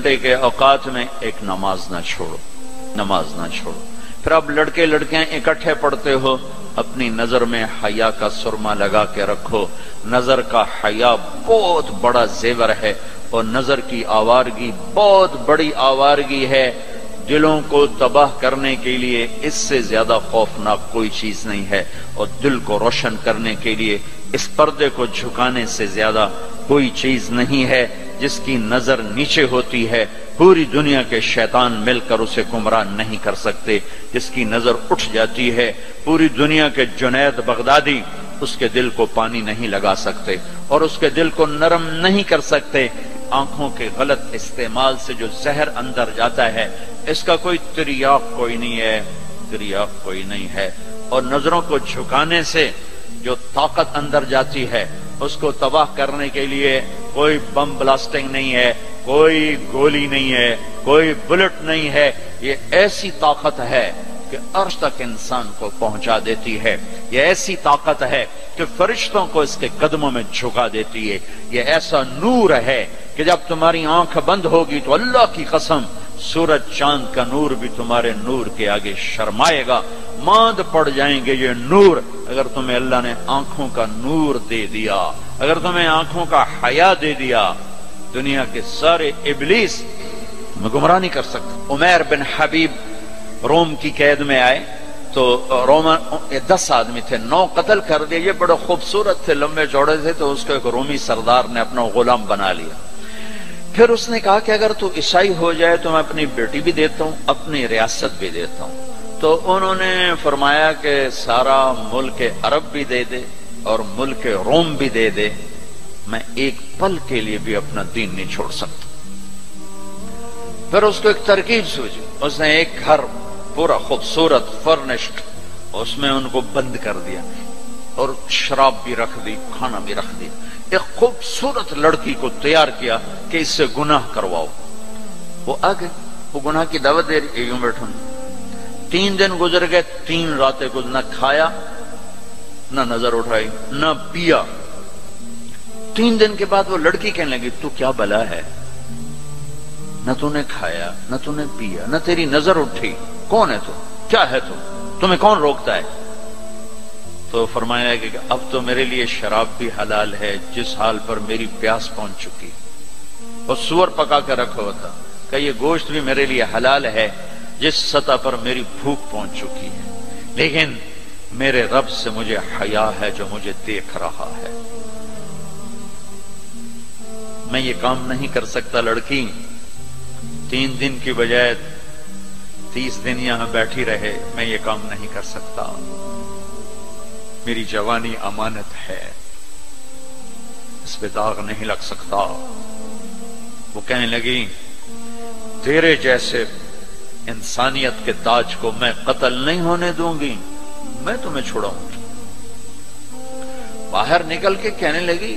گھنٹے کے اوقات میں ایک نماز نہ چھوڑو، نماز نہ چھوڑو۔ پھر اب لڑکے لڑکیاں اکٹھے پڑھتے ہو، اپنی نظر میں حیا کا سرما لگا کے رکھو۔ نظر کا حیا بہت بڑا زیور ہے، اور نظر کی آوارگی بہت بڑی آوارگی ہے۔ دلوں کو تباہ کرنے کے لیے اس سے زیادہ خوفناک کوئی چیز نہیں ہے، اور دل کو روشن کرنے کے لیے اس پردے کو جھکانے سے زیادہ کوئی چیز نہیں ہے۔ جس کی نظر نیچے ہوتی ہے پوری دنیا کے شیطان مل کر اسے گمراہ نہیں کر سکتے۔ جس کی نظر اٹھ جاتی ہے پوری دنیا کے جنید بغدادی اس کے دل کو پانی نہیں لگا سکتے اور اس کے دل کو نرم نہیں کر سکتے۔ آنکھوں کے غلط استعمال سے جو زہر اندر جاتا ہے اس کا کوئی تریاق کوئی نہیں ہے، تریاق کوئی نہیں ہے۔ اور نظروں کو جھکانے سے جو طاقت اندر جاتی ہے اس کو تباہ کرنے کے لیے کوئی بم بلاسٹنگ نہیں ہے، کوئی گولی نہیں ہے، کوئی بلٹ نہیں ہے۔ یہ ایسی طاقت ہے کہ عرش تک انسان کو پہنچا دیتی ہے، یہ ایسی طاقت ہے کہ فرشتوں کو اس کے قدموں میں جھکا دیتی ہے۔ یہ ایسا نور ہے کہ جب تمہاری آنکھ بند ہوگی تو اللہ کی قسم سورج چاند کا نور بھی تمہارے نور کے آگے شرمائے گا، ماند پڑ جائیں گے یہ نور۔ اگر تمہیں اللہ نے آنکھوں کا نور دے دیا، اگر تمہیں آنکھوں کا حیا دے دیا، دنیا کے سارے ابلیس میں گمراہ نہیں کر سکتا۔ عمیر بن حبیب روم کی قید میں آئے تو رومن 10 آدمی تھے، 9 قتل کر دیے۔ یہ بڑے خوبصورت تھے، لمبے چوڑے تھے، تو اس کو ایک رومی سردار نے اپنا غلام بنا لیا۔ پھر اس نے کہا کہ اگر تو عیسائی ہو جائے تو میں اپنی بیٹی بھی دیتا ہوں، اپنی ریاست بھی دیتا ہوں۔ تو انہوں نے فرمایا کہ سارا ملک عرب بھی دے دے اور ملک روم بھی دے دے، میں ایک پل کے لیے بھی اپنا دین نہیں چھوڑ سکتا۔ پھر اس کو ایک ترکیب سوچی، اس نے ایک گھر پورا خوبصورت فرنشڈ اس میں ان کو بند کر دیا اور شراب بھی رکھ دی، کھانا بھی رکھ دیا۔ ایک خوبصورت لڑکی کو تیار کیا کہ اس سے گناہ کرواؤ۔ وہ آگے وہ گناہ کی دعوت دے رہی، یوں بیٹھوں۔ 3 دن گزر گئے، 3 راتیں کچھ نہ کھایا، نہ نظر اٹھائی، نہ پیا۔ 3 دن کے بعد وہ لڑکی کہنے لگی تو کیا بلا ہے، نہ تو نے کھایا نہ تو نے پیا نہ تیری نظر اٹھی، کون ہے تو، کیا ہے تو، تمہیں کون روکتا ہے؟ تو فرمایا کہ اب تو میرے لیے شراب بھی حلال ہے جس حال پر میری پیاس پہنچ چکی، اور سور پکا کے رکھا ہوا تھا کہ یہ گوشت بھی میرے لیے حلال ہے جس سطح پر میری بھوک پہنچ چکی ہے، لیکن میرے رب سے مجھے حیا ہے جو مجھے دیکھ رہا ہے، میں یہ کام نہیں کر سکتا۔ لڑکی 3 دن کی بجائے 30 دن یہاں بیٹھی رہے، میں یہ کام نہیں کر سکتا، میری جوانی امانت ہے، اس پہ داغ نہیں لگ سکتا۔ وہ کہنے لگی تیرے جیسے انسانیت کے تاج کو میں قتل نہیں ہونے دوں گی، میں تمہیں چھوڑاؤں گی۔ باہر نکل کے کہنے لگی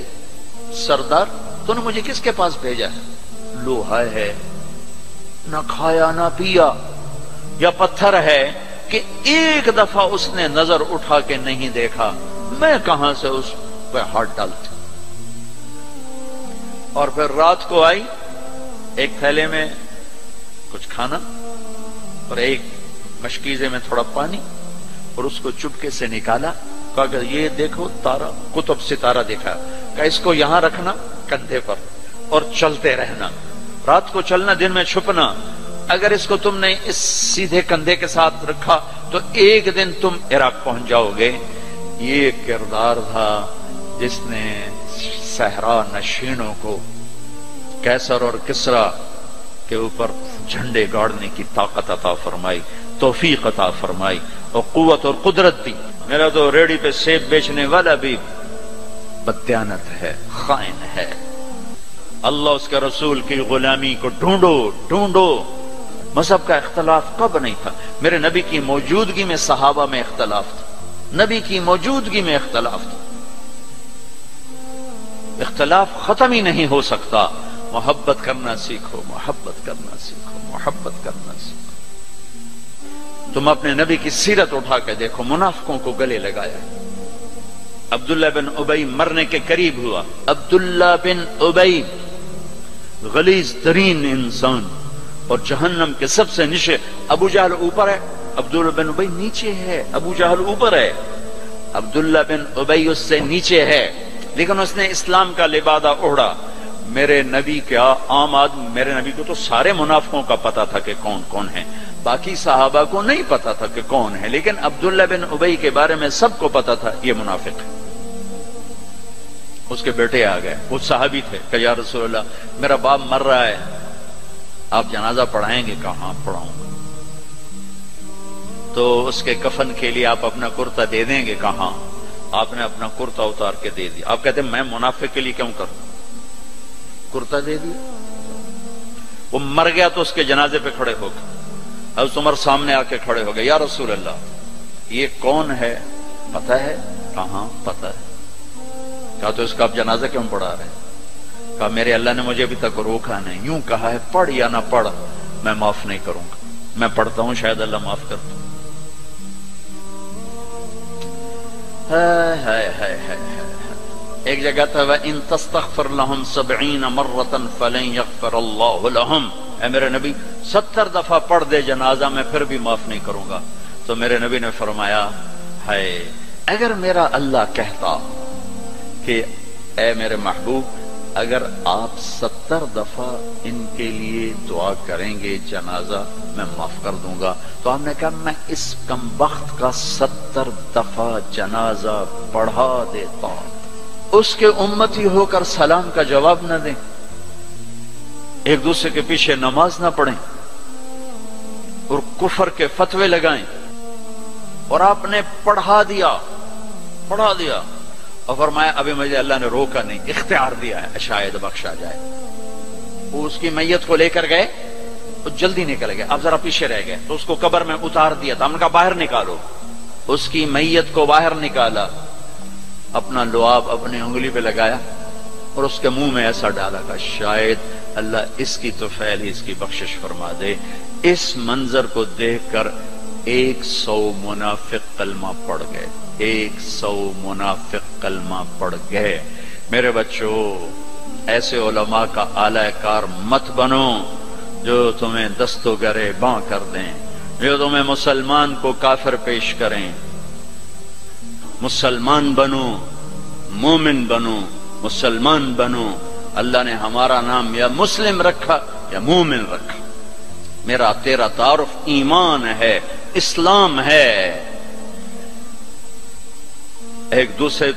سردار تو نے مجھے کس کے پاس بھیجا ہے؟ لوہا ہے، نہ کھایا نہ پیا، یا پتھر ہے کہ ایک دفعہ اس نے نظر اٹھا کے نہیں دیکھا، میں کہاں سے اس پہ ہاتھ ڈالتی۔ اور پھر رات کو آئی، ایک تھیلے میں کچھ کھانا اور ایک مشکیزے میں تھوڑا پانی، اور اس کو چپکے سے نکالا، کہا کہ یہ دیکھو تارا، قطب ستارہ دیکھا، کہ اس کو یہاں رکھنا کندھے پر اور چلتے رہنا، رات کو چلنا دن میں چھپنا، اگر اس کو تم نے اس سیدھے کندھے کے ساتھ رکھا تو ایک دن تم عراق پہنچ جاؤ گے۔ یہ کردار تھا جس نے صحرا نشینوں کو کیسر اور کسرا کے اوپر جھنڈے گاڑنے کی طاقت عطا فرمائی، توفیق عطا فرمائی اور قوت اور قدرت دی۔ میرا تو ریڑھی پہ سیب بیچنے والا بھی بددیانت ہے، خائن ہے۔ اللہ اس کے رسول کی غلامی کو ڈھونڈو ڈھونڈو۔ مذہب کا اختلاف کب نہیں تھا؟ میرے نبی کی موجودگی میں صحابہ میں اختلاف تھا، نبی کی موجودگی میں اختلاف تھا، اختلاف ختم ہی نہیں ہو سکتا۔ محبت کرنا سیکھو، محبت کرنا سیکھو، محبت کرنا سیکھو۔ تم اپنے نبی کی سیرت اٹھا کے دیکھو، منافقوں کو گلے لگایا۔ عبداللہ بن ابی مرنے کے قریب ہوا، عبداللہ بن ابی غلیظ ترین انسان، اور جہنم کے سب سے نیچے ابو جہل اوپر ہے، عبداللہ بن ابی نیچے ہے، ابو جہل اوپر ہے، عبداللہ بن ابی اس سے نیچے ہے، لیکن اس نے اسلام کا لبادہ اوڑھا۔ میرے نبی کا عام آدمی، میرے نبی کو تو سارے منافقوں کا پتا تھا کہ کون کون ہیں، باقی صحابہ کو نہیں پتا تھا کہ کون ہے، لیکن عبداللہ بن ابی کے بارے میں سب کو پتا تھا یہ منافق ہے۔ اس کے بیٹے آ گئے، وہ صحابی تھے، کہ یا رسول اللہ میرا باپ مر رہا ہے، آپ جنازہ پڑھائیں گے؟ کہا ہاں پڑھاؤں گا۔ تو اس کے کفن کے لیے آپ اپنا کرتا دے دیں گے؟ کہا ہاں۔ آپ نے اپنا کرتا اتار کے دے دیا۔ آپ کہتے ہیں میں منافق کے لیے کیوں کروں؟ کرتا دے دیا۔ وہ مر گیا تو اس کے جنازے پہ کھڑے ہو گئے، حضرت عمر سامنے آ کے کھڑے ہو گئے، یا رسول اللہ یہ کون ہے پتہ ہے؟ کہا ہاں پتہ ہے۔ کہا تو اس کا آپ جنازہ کیوں پڑھا رہے ہیں؟ کہا میرے اللہ نے مجھے ابھی تک روکا نہیں، یوں کہا ہے پڑھ یا نہ پڑھ میں معاف نہیں کروں گا، میں پڑھتا ہوں شاید اللہ معاف کر دے۔ ایک جگہ تھا وَإِن تَسْتَغْفِرْ لَهُمْ 70 مَرَّةً فَلَن يَغْفِرَ اللَّهُ لَهُمْ، اے میرے نبی 70 دفعہ پڑھ دے جنازہ میں پھر بھی معاف نہیں کروں گا۔ تو میرے نبی نے فرمایا ہے اگر میرا اللہ کہتا کہ اے میرے محبوب اگر آپ 70 دفعہ ان کے لیے دعا کریں گے جنازہ میں معاف کر دوں گا، تو آپ نے کہا میں اس کمبخت کا 70 دفعہ جنازہ پڑھا دیتا، اس کے امتی ہو کر سلام کا جواب نہ دیں، ایک دوسرے کے پیچھے نماز نہ پڑھیں اور کفر کے فتوے لگائیں، اور آپ نے پڑھا دیا اور فرمایا ابھی مجھے اللہ نے روکا نہیں، اختیار دیا ہے شاید بخشا جائے۔ وہ اس کی میت کو لے کر گئے تو جلدی نکل گئے، آپ ذرا پیچھے رہ گئے، تو اس کو قبر میں اتار دیا تھا، ہم نے کہا باہر نکالو، اس کی میت کو باہر نکالا، اپنا لعاب اپنی انگلی پہ لگایا اور اس کے منہ میں ایسا ڈالا کہ شاید اللہ اس کی تو فعل ہی اس کی بخشش فرما دے۔ اس منظر کو دیکھ کر 100 منافق کلمہ پڑھ گئے، 100 منافق کلمہ پڑھ گئے۔ میرے بچوں ایسے علماء کا اعلی کار مت بنو جو تمہیں دست و گرے باں کر دیں، جو تمہیں مسلمان کو کافر پیش کریں۔ مسلمان بنو، مومن بنو، مسلمان بنو۔ اللہ نے ہمارا نام یا مسلم رکھا یا مومن رکھا، میرا تیرا تعارف ایمان ہے، اسلام ہے۔ ایک دوسرے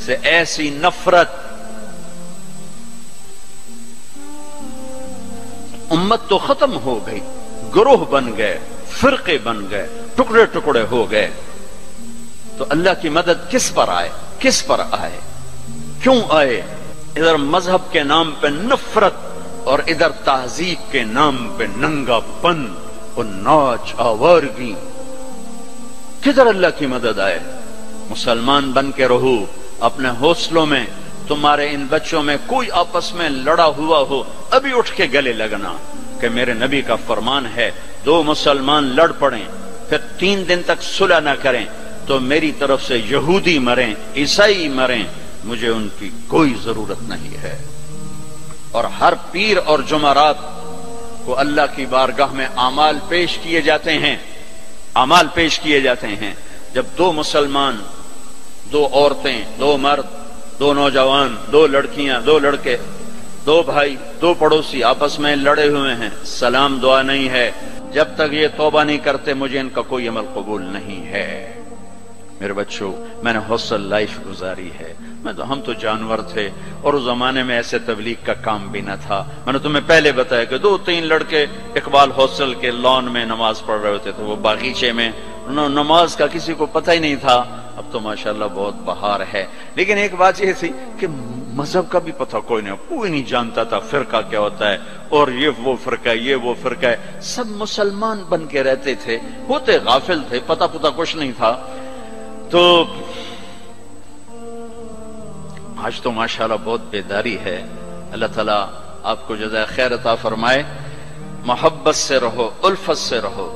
سے ایسی نفرت، امت تو ختم ہو گئی، گروہ بن گئے، فرقے بن گئے، ٹکڑے ٹکڑے ہو گئے، تو اللہ کی مدد کس پر آئے؟ کس پر آئے؟ کیوں آئے؟ ادھر مذہب کے نام پہ نفرت اور ادھر تہذیب کے نام پہ ننگا پن اور ناچ آوارگی، کدھر اللہ کی مدد آئے؟ مسلمان بن کے رہو اپنے حوصلوں میں۔ تمہارے ان بچوں میں کوئی آپس میں لڑا ہوا ہو، ابھی اٹھ کے گلے لگنا، کہ میرے نبی کا فرمان ہے 2 مسلمان لڑ پڑیں پھر 3 دن تک صلح نہ کریں تو میری طرف سے یہودی مریں، عیسائی مریں، مجھے ان کی کوئی ضرورت نہیں ہے۔ اور ہر پیر اور جمعرات کو اللہ کی بارگاہ میں اعمال پیش کیے جاتے ہیں، اعمال پیش کیے جاتے ہیں۔ جب 2 مسلمان، 2 عورتیں، 2 مرد، 2 نوجوان، 2 لڑکیاں، 2 لڑکے، 2 بھائی، 2 پڑوسی آپس میں لڑے ہوئے ہیں، سلام دعا نہیں ہے، جب تک یہ توبہ نہیں کرتے مجھے ان کا کوئی عمل قبول نہیں ہے۔ میرے بچوں میں نے حوصل لائف گزاری ہے، ہم تو جانور تھے اور اس زمانے میں ایسے تبلیغ کا کام بھی نہ تھا۔ میں نے تمہیں پہلے بتایا کہ 2-3 لڑکے اقبال حوصل کے لان میں نماز پڑھ رہے ہوتے تھے، وہ باغیچے میں، نماز کا کسی کو پتہ ہی نہیں تھا۔ اب تو ماشاءاللہ بہت بہار ہے، لیکن ایک بات یہ تھی کہ مذہب کا بھی پتہ کوئی نہیں جانتا تھا، فرقہ کیا ہوتا ہے، اور یہ وہ فرقہ ہے، یہ وہ فرقہ ہے، سب مسلمان بن کے رہتے تھے، ہوتے غافل تھے، پتہ کچھ نہیں تھا۔ تو آج تو ماشاءاللہ بہت بیداری ہے۔ اللہ تعالیٰ آپ کو جزائے خیر عطا فرمائے۔ محبت سے رہو، الفت سے رہو،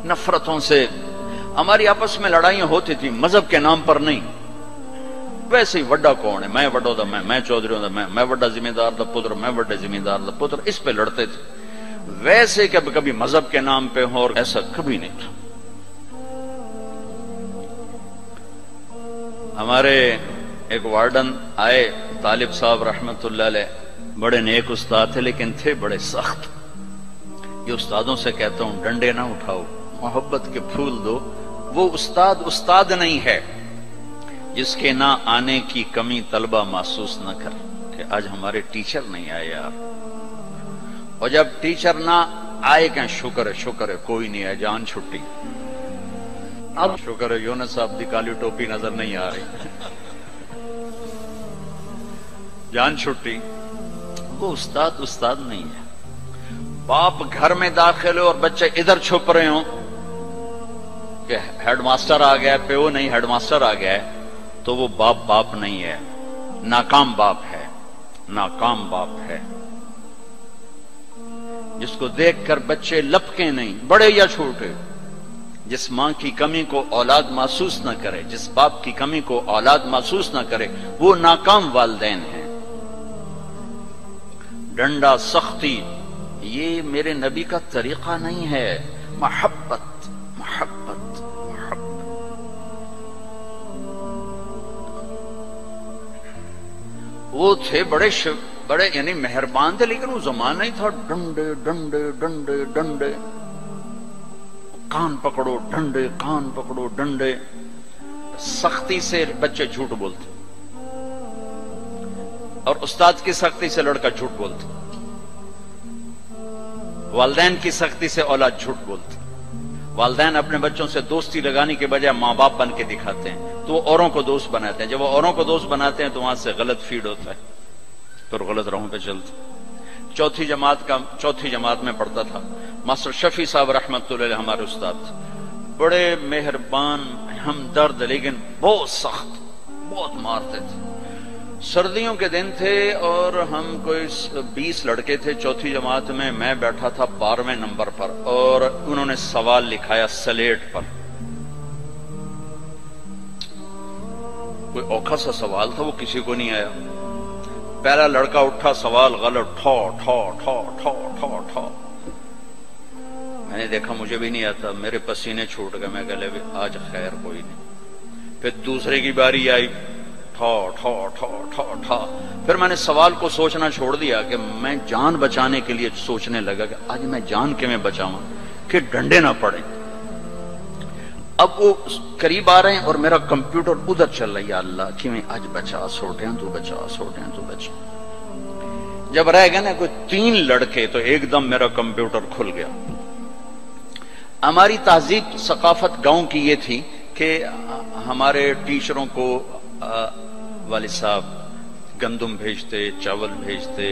نفرتوں سے۔ ہماری آپس میں لڑائیاں ہوتی تھی، مذہب کے نام پر نہیں، ویسے ہی وڈا کون ہے، میں وڈا دا میں چودھری ہوں دا میں وڈا ذمہ دار دا پتر، میں وڈے ذمہ دار دا پتر، اس پہ لڑتے تھے. ویسے کبھی مذہب کے نام پہ ہو، اور ایسا کبھی نہیں تھا. ہمارے ایک وارڈن آئے طالب صاحب رحمت اللہ علیہ، بڑے نیک استاد تھے لیکن تھے بڑے سخت. یہ استادوں سے کہتا ہوں ڈنڈے نہ اٹھاؤ، محبت کے پھول دو. وہ استاد نہیں ہے جس کے نہ آنے کی کمی طلبہ محسوس نہ کر کہ آج ہمارے ٹیچر نہیں آئے یار. اور جب ٹیچر نہ آئے کہ شکر ہے کوئی نہیں ہے، جان چھٹی. اب شکر ہے یونس صاحب دی کالی ٹوپی نظر نہیں آ رہی، جان چھٹی. وہ استاد نہیں ہے. باپ گھر میں داخل ہو اور بچے ادھر چھپ رہے ہوں کہ ہیڈ ماسٹر آ گیا، پیو نہیں ہیڈ ماسٹر آ گیا ہے، تو وہ باپ نہیں ہے، ناکام باپ ہے. ناکام باپ ہے جس کو دیکھ کر بچے لپکیں نہیں، بڑے یا چھوٹے. جس ماں کی کمی کو اولاد محسوس نہ کرے، جس باپ کی کمی کو اولاد محسوس نہ کرے، وہ ناکام والدین ہیں. ڈنڈا، سختی، یہ میرے نبی کا طریقہ نہیں ہے. محبت محبت محبت. وہ تھے بڑے یعنی مہربان تھے، لیکن وہ زمانہ ہی تھا ڈنڈے ڈنڈے ڈنڈے ڈنڈے، کان پکڑو ڈنڈے، کان پکڑو ڈنڈے. سختی سے بچے جھوٹ بولتے، اور استاد کی سختی سے لڑکا جھوٹ بولتا. والدین کی سختی سے اولاد جھوٹ بولتی. والدین اپنے بچوں سے دوستی لگانے کے بجائے ماں باپ بن کے دکھاتے ہیں، تو وہ اوروں کو دوست بناتے ہیں. جب وہ اوروں کو دوست بناتے ہیں تو وہاں سے غلط فیڈ ہوتا ہے، پھر غلط راہوں پہ چلتے. چوتھی جماعت میں پڑھتا تھا. ماسٹر شفیع صاحب رحمت اللہ علیہ ہمارے استاد تھے، بڑے مہربان، ہمدرد، لیکن بہت سخت، بہت مارتے تھے. سردیوں کے دن تھے اور ہم کوئی 20 لڑکے تھے چوتھی جماعت میں. میں بیٹھا تھا 12ویں نمبر پر، اور انہوں نے سوال لکھایا سلیٹ پر. کوئی اوکھا سا سوال تھا، وہ کسی کو نہیں آیا. پہلا لڑکا اٹھا، سوال غلط، ٹھو ٹھو ٹھو ٹھو ٹھو ٹھو. میں نے دیکھا مجھے بھی نہیں آتا، میرے پسینے چھوٹ گئے. میں کہلے آج خیر کوئی نہیں. پھر دوسرے کی باری آئی، ٹھو ٹھو ٹھو ٹھو ٹھو. پھر میں نے سوال کو سوچنا چھوڑ دیا کہ میں جان بچانے کے لیے سوچنے لگا کہ آج میں جان کے میں بچاؤں کہ ڈنڈے نہ پڑیں. اب وہ قریب آ رہے ہیں اور میرا کمپیوٹر ادھر چل رہا ہے، یا اللہ کہ میں آج بچا سوٹیاں تو بچا، سوٹیاں تو بچا. جب رہ گئے نا کوئی 3 لڑکے تو ایک دم میرا کمپیوٹر کھل گیا. ہماری تہذیب ثقافت گاؤں کی یہ تھی کہ ہمارے ٹیچروں کو والد صاحب گندم بھیجتے، چاول بھیجتے،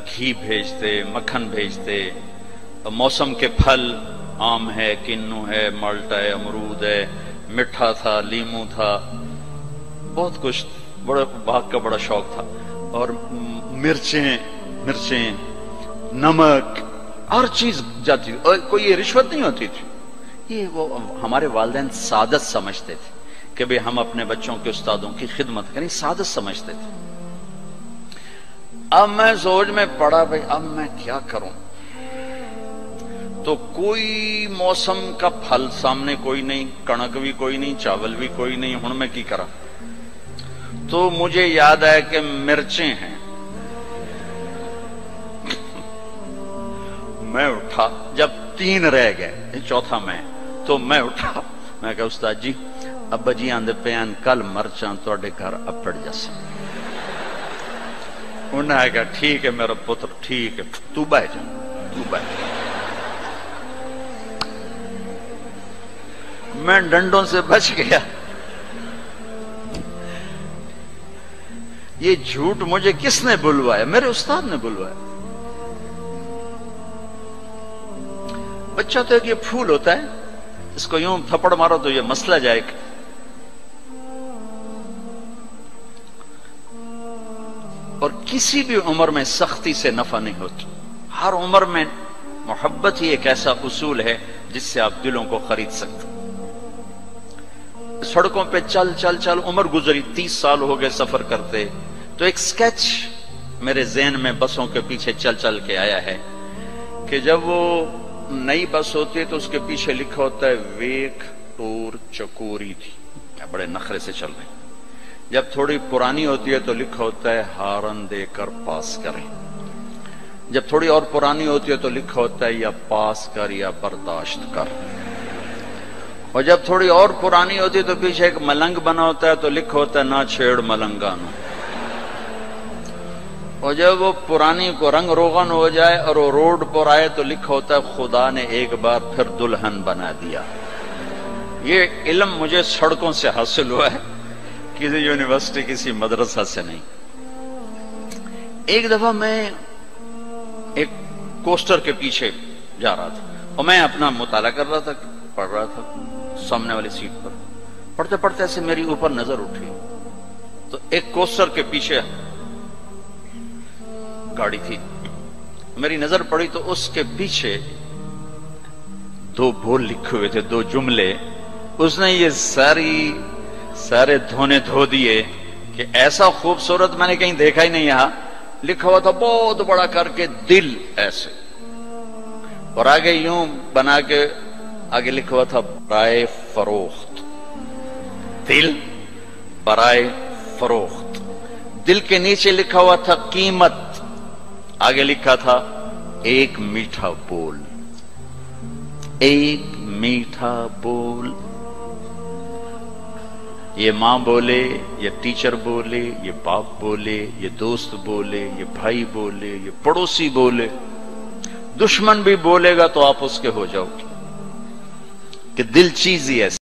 گھی بھیجتے، مکھن بھیجتے. موسم کے پھل، آم ہے، کنو ہے، مالٹا ہے، امرود ہے، مٹھا تھا، لیمو تھا، بہت کچھ. بڑا باغ کا بڑا شوق تھا. اور مرچیں، نمک، ہر چیز جاتی تھی. اور کوئی یہ رشوت نہیں ہوتی تھی. یہ وہ ہمارے والدین سعادت سمجھتے تھے کہ بھئی ہم اپنے بچوں کے استادوں کی خدمت کریں، سعادت سمجھتے تھے. اب میں سوچ میں پڑا بھئی اب میں کیا کروں. تو کوئی موسم کا پھل سامنے کوئی نہیں، کنک بھی کوئی نہیں، چاول بھی کوئی نہیں. ہن میں کی کرا؟ تو مجھے یاد آیا کہ مرچیں ہیں. میں اٹھا، جب 3 رہ گئے، چوتھا میں، تو میں اٹھا. میں کہا استاد جی ابا جی آندے پیان کل مرچاں توڑے گھر اپڑ جاسا. انہوں نے کہا ٹھیک ہے میرا پتر، ٹھیک ہے، تو بہ جا، تو بہ جا. میں ڈنڈوں سے بچ گیا. یہ جھوٹ مجھے کس نے بلوایا؟ میرے استاد نے بلوایا. بچہ تو ایک یہ پھول ہوتا ہے، اس کو یوں تھپڑ مارو تو یہ مسئلہ جائے گا. اور کسی بھی عمر میں سختی سے نفع نہیں ہوتا. ہر عمر میں محبت ہی ایک ایسا اصول ہے جس سے آپ دلوں کو خرید سکتے. سڑکوں پہ چل چل چل عمر گزری، 30 سال ہو گئے سفر کرتے، تو ایک سکیچ میرے ذہن میں بسوں کے پیچھے چل چل کے آیا ہے کہ جب وہ نئی بس ہوتی ہے تو اس کے پیچھے لکھا ہوتا ہے ویک ٹور چکوری تھی، بڑے نخرے سے چل رہے. جب تھوڑی پرانی ہوتی ہے تو لکھا ہوتا ہے ہارن دے کر پاس کریں. جب تھوڑی اور پرانی ہوتی ہے تو لکھا ہوتا ہے یا پاس کر یا برداشت کر. اور جب تھوڑی اور پرانی ہوتی ہے تو پیچھے ایک ملنگ بنا ہوتا ہے تو لکھا ہوتا ہے نہ چھیڑ ملنگانو. اور جب وہ پرانی کو رنگ روغن ہو جائے اور وہ روڈ پر آئے تو لکھا ہوتا ہے خدا نے ایک بار پھر دلہن بنا دیا. یہ علم مجھے سڑکوں سے حاصل ہوا ہے، کسی یونیورسٹی کسی مدرسہ سے نہیں. ایک دفعہ میں ایک کوسٹر کے پیچھے جا رہا تھا اور میں اپنا مطالعہ کر رہا تھا، پڑھ رہا تھا سامنے والی سیٹ پر. پڑھتے پڑھتے ایسے میری اوپر نظر اٹھی تو ایک کوسٹر کے پیچھے گاڑی تھی. میری نظر پڑی تو اس کے پیچھے 2 بول لکھے ہوئے تھے، 2 جملے. اس نے یہ سارے دھونے دھو دیے کہ ایسا خوبصورت میں نے کہیں دیکھا ہی نہیں. یہاں لکھا ہوا تھا بہت بڑا کر کے دل ایسے، اور آگے یوں بنا کے آگے لکھا ہوا تھا برائے فروخت. دل برائے فروخت. دل کے نیچے لکھا ہوا تھا قیمت، آگے لکھا تھا ایک میٹھا بول. ایک میٹھا بول. یہ ماں بولے، یہ ٹیچر بولے، یہ باپ بولے، یہ دوست بولے، یہ بھائی بولے، یہ پڑوسی بولے، دشمن بھی بولے گا تو آپ اس کے ہو جاؤ گے. کہ دل چیز ہی ایسی